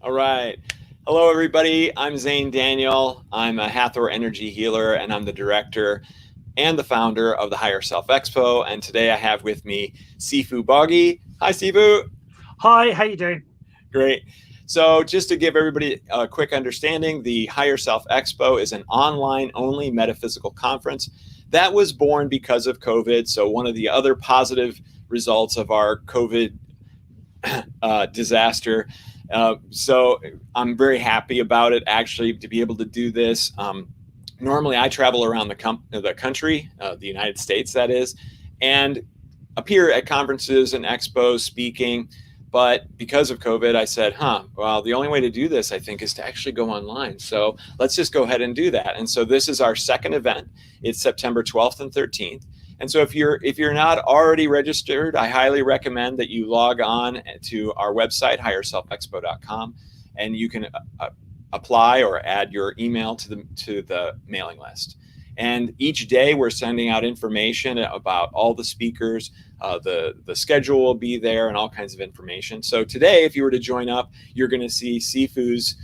All right. Hello, everybody. I'm Zane Daniel. I'm a Hathor energy healer, and I'm the director and the founder of the Higher Self Expo. And today I have with me Sifu Boggie. Hi, Sifu. Hi, how you doing? Great. So just to give everybody a quick understanding, the Higher Self Expo is an online-only metaphysical conference that was born because of COVID. So one of the other positive results of our COVID disaster. So I'm very happy about it, actually, to be able to do this. Normally, I travel around the country, the United States, that is, and appear at conferences and expos speaking. But because of COVID, I said, well, the only way to do this, I think, is to actually go online. So let's just go ahead and do that. And so this is our second event. It's September 12th and 13th. And so if you're not already registered, I highly recommend that you log on to our website, higherselfexpo.com, and you can apply or add your email to the mailing list. And each day we're sending out information about all the speakers. The schedule will be there and all kinds of information. So today, if you were to join up, you're going to see Sifu's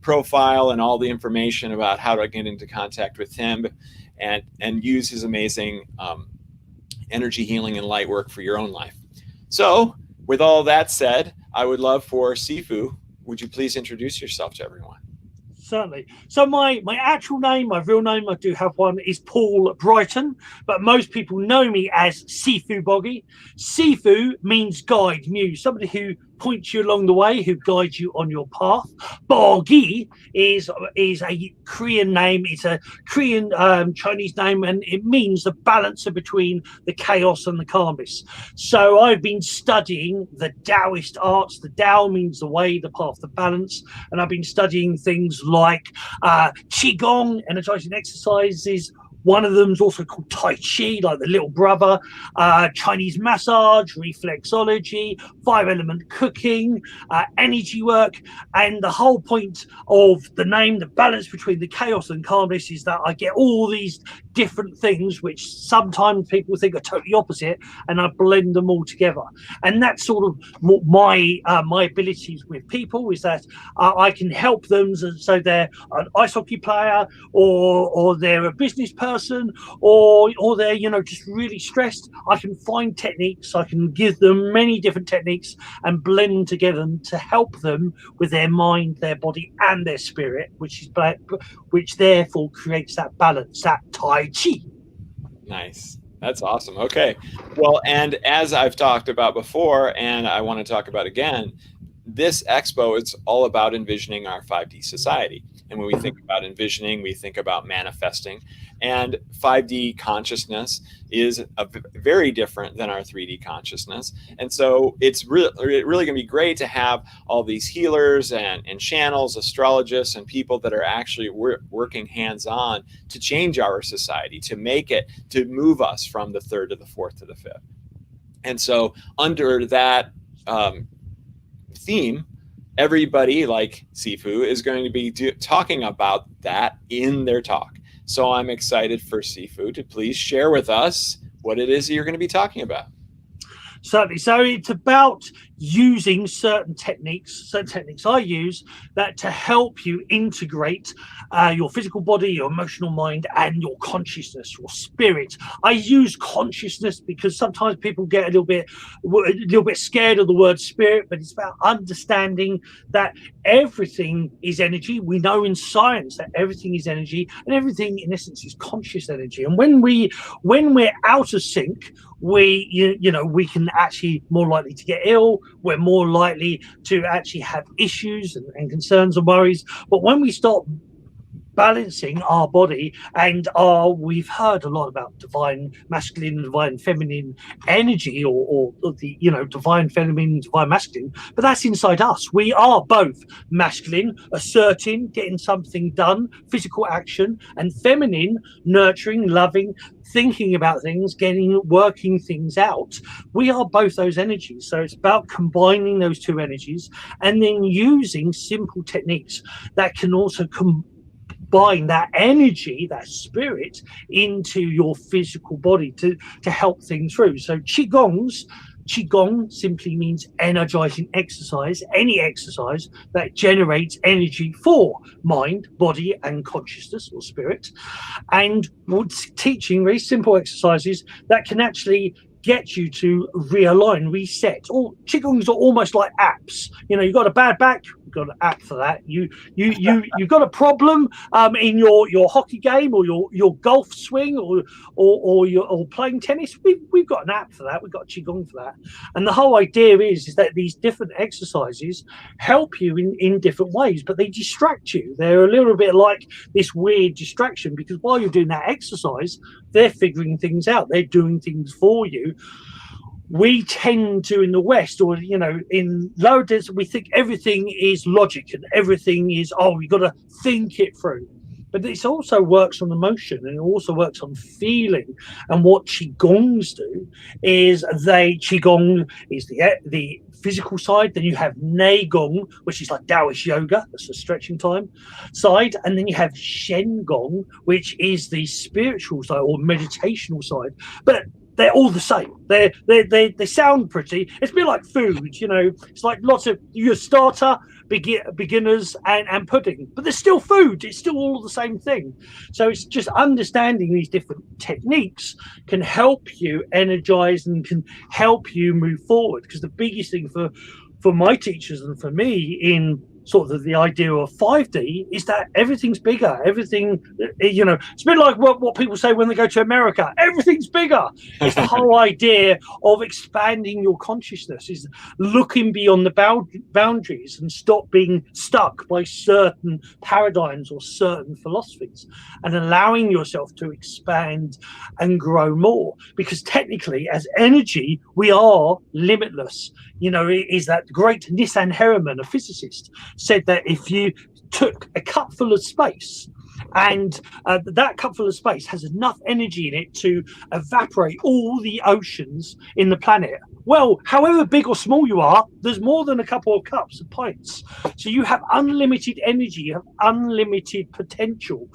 profile and all the information about how to get into contact with him and use his amazing energy healing and light work for your own life. So with all that said, I would love for Sifu, would you please introduce yourself to everyone? Certainly. So my actual name, my real name, I do have one, is Paul Brighton, but most people know me as Sifu Boggie. Sifu means guide, muse, somebody who points you along the way, who guides you on your path. Boggie is a Korean name. It's a Korean Chinese name, and it means the balancer between the chaos and the calmness. So I've been studying the Taoist arts. The Tao means the way, the path, the balance, and I've been studying things like Qigong, energizing exercises. One of them is also called Tai Chi, like the little brother, Chinese massage, reflexology, 5-element cooking, energy work. And the whole point of the name, the balance between the chaos and calmness, is that I get all these different things, which sometimes people think are totally opposite, and I blend them all together. And that's sort of my abilities with people, is that I can help them. So they're an ice hockey player, or they're a business person, or they're just really stressed. I can find techniques. I can give them many different techniques and blend them together to help them with their mind, their body, and their spirit, which therefore creates that balance, that Tai Chi. Nice. That's awesome. Okay. Well, and as I've talked about before, and I want to talk about again, this expo, it's all about envisioning our 5D society. And when we think about envisioning, we think about manifesting. And 5D consciousness is very different than our 3D consciousness. And so it's really going to be great to have all these healers and channels, astrologists, and people that are actually working hands-on to change our society, to make it, to move us from the third to the fourth to the fifth. And so under that theme, everybody like Sifu is going to be talking about that in their talk. So I'm excited for Sifu to please share with us what it is you're going to be talking about. Certainly. So it's about using certain techniques I use that to help you integrate your physical body, your emotional mind, and your consciousness, your spirit. I use consciousness because sometimes people get a little bit scared of the word spirit, but it's about understanding that everything is energy. We know in science that everything is energy, and everything in essence is conscious energy. And when we're out of sync, we can actually more likely to get ill. We're more likely to actually have issues and concerns and worries. But when we start balancing our body and we've heard a lot about divine masculine and divine feminine energy, or the divine feminine, divine masculine, but that's inside us. We are both masculine, asserting, getting something done, physical action, and feminine, nurturing, loving, thinking about things, working things out. We are both those energies. So it's about combining those two energies and then using simple techniques that can also combine that energy, that spirit, into your physical body to help things through. So Qigongs, Qigong simply means energizing exercise, any exercise that generates energy for mind, body, and consciousness or spirit. And teaching very simple exercises that can actually get you to realign, reset. All Qigongs are almost like apps. You know, you've got a bad back, you've got an app for that. You've got a problem in your hockey game or your golf swing or playing tennis. We've got an app for that. We've got Qigong for that. And the whole idea is that these different exercises help you in different ways, but they distract you. They're a little bit like this weird distraction, because while you're doing that exercise, they're figuring things out. They're doing things for you. We tend to, in the West, or in lower density, we think everything is logic and everything is, you've got to think it through. But this also works on emotion, and it also works on feeling. And what Qigongs do is Qigong is the physical side. Then you have Nei Gong, which is like Taoist yoga, that's the stretching time side. And then you have Shen Gong, which is the spiritual side or meditational side. But they're all the same. They sound pretty. It's a bit like food, It's like lots of your starter, beginners, and pudding. But there's still food. It's still all the same thing. So it's just understanding these different techniques can help you energize and can help you move forward. Because the biggest thing for my teachers and for me in sort of the idea of 5D is that everything's bigger. Everything, it's a bit like what people say when they go to America. Everything's bigger. It's the whole idea of expanding your consciousness, is looking beyond the boundaries and stop being stuck by certain paradigms or certain philosophies, and allowing yourself to expand and grow more. Because technically, as energy, we are limitless. Is that great Nissan Herriman, a physicist, said that if you took a cup full of space and that cup full of space has enough energy in it to evaporate all the oceans in the planet, well, however big or small you are, there's more than a couple of cups of pints. So you have unlimited energy, you have unlimited potential.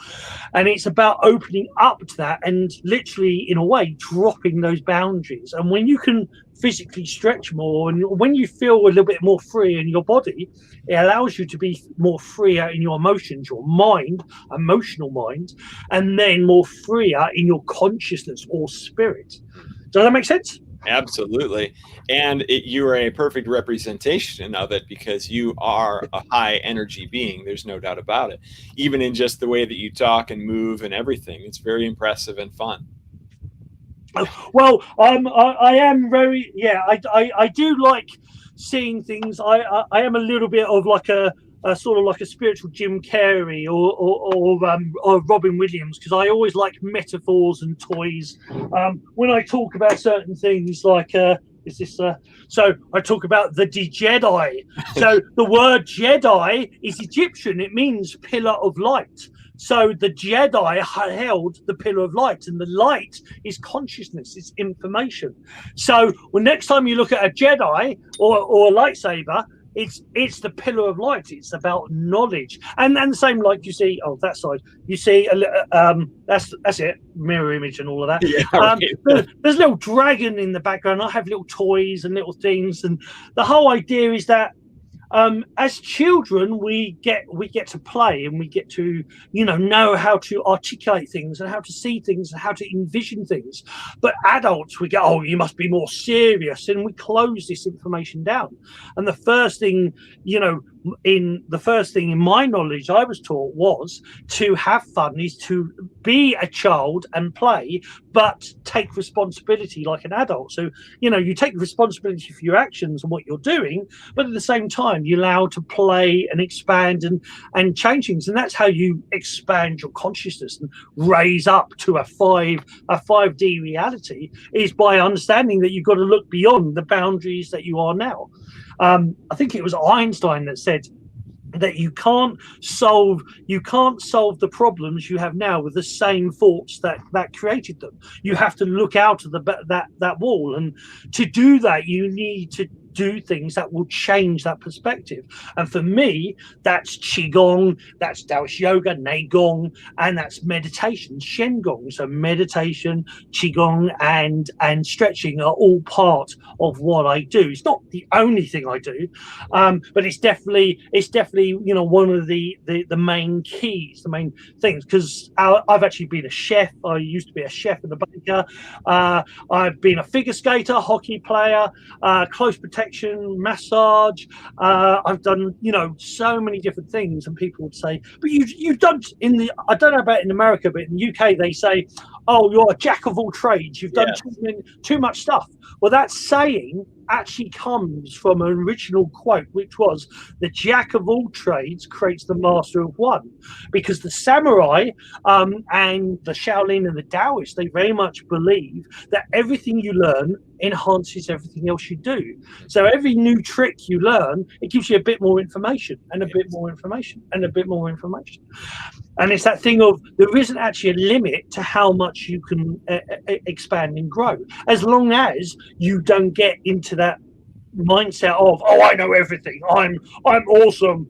And it's about opening up to that and literally, in a way, dropping those boundaries. And when you can physically stretch more, and when you feel a little bit more free in your body, it allows you to be more freer in your emotions, your mind, emotional mind, and then more freer in your consciousness or spirit. Does that make sense? Absolutely. And you are a perfect representation of it, because you are a high energy being. There's no doubt about it. Even in just the way that you talk and move and everything, it's very impressive and fun. Well, I am very, I do like seeing things. I am a little bit of like a sort of like a spiritual Jim Carrey or Robin Williams, because I always like metaphors and toys. When I talk about certain things, like so I talk about the Jedi. So the word Jedi is Egyptian. It means pillar of light. So the Jedi held the pillar of light, and the light is consciousness, it's information. So when next time you look at a Jedi or a lightsaber, it's the pillar of light. It's about knowledge, and the same, like you see that side. You see that's it, mirror image and all of that. Yeah, right. There's a little dragon in the background. I have little toys and little things, and the whole idea is that as children, we get to play, and we get to know how to articulate things and how to see things and how to envision things. But adults, we go, you must be more serious, and we close this information down. And the first thing in my knowledge I was taught was to have fun, is to be a child and play, but take responsibility like an adult. So you take responsibility for your actions and what you're doing, but at the same time you're allowed to play and expand and change things. And that's how you expand your consciousness and raise up to a 5D reality, is by understanding that you've got to look beyond the boundaries that you are now. I think it was Einstein that said that you can't solve the problems you have now with the same thoughts that created them. You have to look out of that wall, and to do that you need to do things that will change that perspective. And for me, that's Qigong, that's Taoist yoga, Neigong, and that's meditation, Shengong. So meditation, Qigong, and stretching are all part of what I do. It's not the only thing I do, but it's definitely one of the main keys, the main things. Because I've actually been a chef. I used to be a chef and a baker. I've been a figure skater, hockey player, close protection, massage. I've done, so many different things, and people would say, but you've done I don't know about in America, but in the UK they say, oh, you're a jack of all trades. You've done too much stuff. Well, that saying actually comes from an original quote, which was, the jack of all trades creates the master of one. Because the samurai and the Shaolin and the Taoists, they very much believe that everything you learn enhances everything else you do. So every new trick you learn, it gives you a bit more information and a bit more information and a bit more information. And it's that thing of, there isn't actually a limit to how much you can expand and grow, as long as you don't get into that mindset of, oh, I know everything, I'm awesome,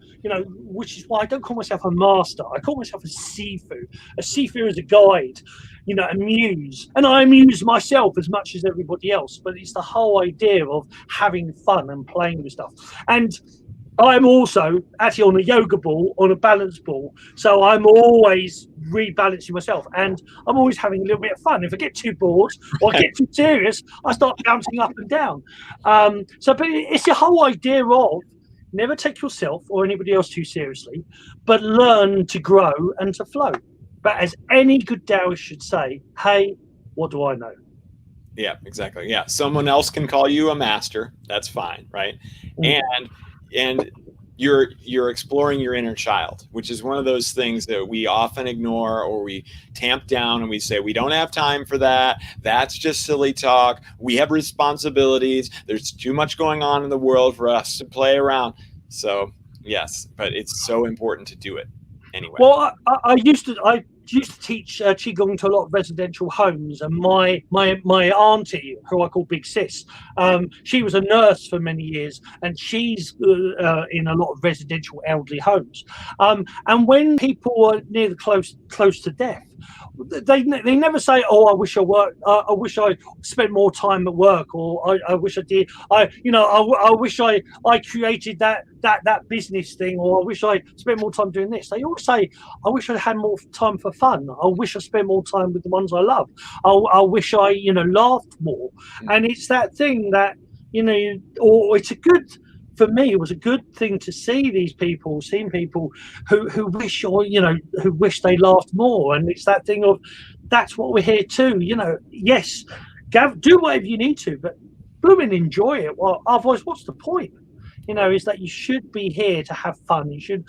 which is why I don't call myself a master. I call myself a Sifu. A Sifu is a guide, a muse, and I amuse myself as much as everybody else. But it's the whole idea of having fun and playing with stuff. And I'm also actually on a yoga ball, on a balance ball, so I'm always rebalancing myself, and I'm always having a little bit of fun. If I get too bored or I get too serious, I start bouncing up and down. But it's the whole idea of never take yourself or anybody else too seriously, but learn to grow and to flow. But as any good Taoist should say, hey, what do I know? Yeah, exactly. Yeah, someone else can call you a master. That's fine, right? And you're exploring your inner child, which is one of those things that we often ignore, or we tamp down and we say, we don't have time for that. That's just silly talk. We have responsibilities. There's too much going on in the world for us to play around. So yes, but it's so important to do it anyway. Well, I used to teach Qigong to a lot of residential homes, and my auntie, who I call Big Sis, she was a nurse for many years, and she's in a lot of residential elderly homes. And when people are near close to death, they never say, oh, I wish I spent more time at work, or I wish I did. I wish I created that business thing, or I wish I spent more time doing this. They always say, I wish I had more time for fun. I wish I spent more time with the ones I love. I wish I laughed more. And it's that thing that or it's a good. For me, it was a good thing to seeing people who wish, or who wish they laughed more. And it's that thing of, that's what we're here to. Yes, do whatever you need to, but blooming enjoy it. Well, otherwise, what's the point? Is that you should be here to have fun. You should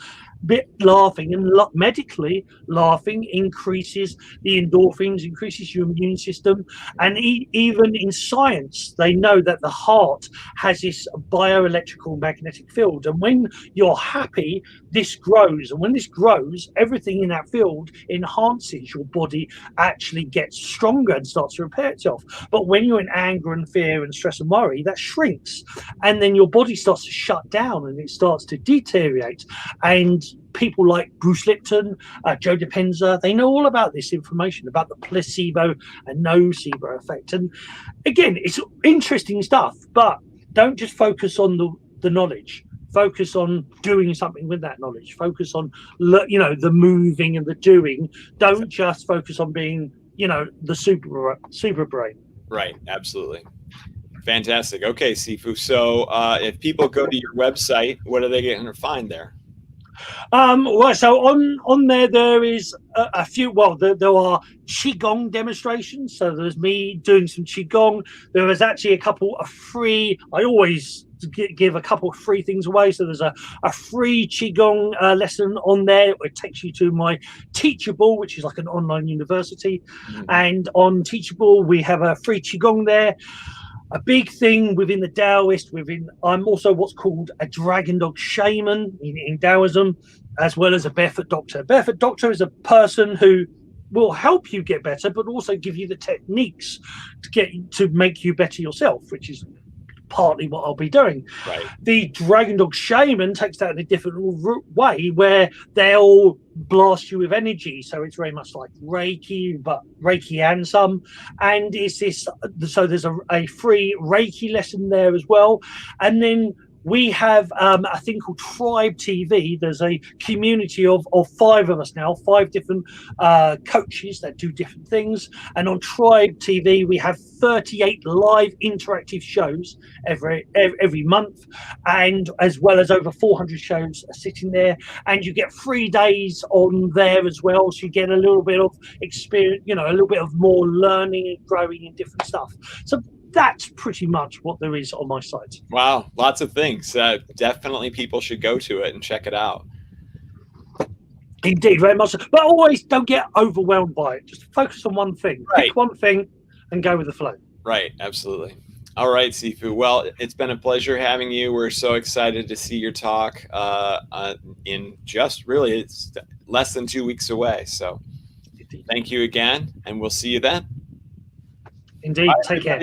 be laughing, and medically, laughing increases the endorphins, increases your immune system. And even in science, they know that the heart has this bioelectrical magnetic field. And when you're happy, this grows. And when this grows, everything in that field enhances. Your body actually gets stronger and starts to repair itself. But when you're in anger and fear and stress and worry, that shrinks. And then your body starts to shut down and it starts to deteriorate. And people like Bruce Lipton, Joe Dispenza, they know all about this information, about the placebo and nocebo effect. And again, it's interesting stuff, but don't just focus on the knowledge. Focus on doing something with that knowledge. Focus on, the moving and the doing. Don't just focus on being, the super brain. Right. Absolutely. Fantastic. Okay, Sifu. So if people go to your website, what are they going to find there? Well, so on there is a few. Well, there are Qigong demonstrations. So there's me doing some Qigong. There is actually a couple of free. I always give a couple of free things away. So there's a free Qigong lesson on there. It takes you to my Teachable, which is like an online university. Mm-hmm. And on Teachable, we have a free Qigong there. A big thing within the Taoist, I'm also what's called a dragon dog shaman in Taoism, as well as a barefoot doctor. A barefoot doctor is a person who will help you get better, but also give you the techniques to make you better yourself, which is partly what I'll be doing. Right. The Dragon Dog Shaman takes that in a different way, where they'll blast you with energy. So it's very much like Reiki, but Reiki and some. And it's this. So there's a free Reiki lesson there as well. And then we have a thing called Tribe TV. There's a community of 5 of us now, 5 different coaches that do different things. And on Tribe TV, we have 38 live interactive shows every month, and as well as over 400 shows sitting there. And you get 3 days on there as well, so you get a little bit of experience, a little bit of more learning and growing in different stuff. So that's pretty much what there is on my site. Wow, lots of things. Definitely people should go to it and check it out. Indeed, very much so. But always don't get overwhelmed by it. Just focus on one thing. Right. Pick one thing and go with the flow. Right, absolutely. All right, Sifu. Well, it's been a pleasure having you. We're so excited to see your talk in just really, it's less than 2 weeks away. So thank you again, and we'll see you then. Indeed. Take care.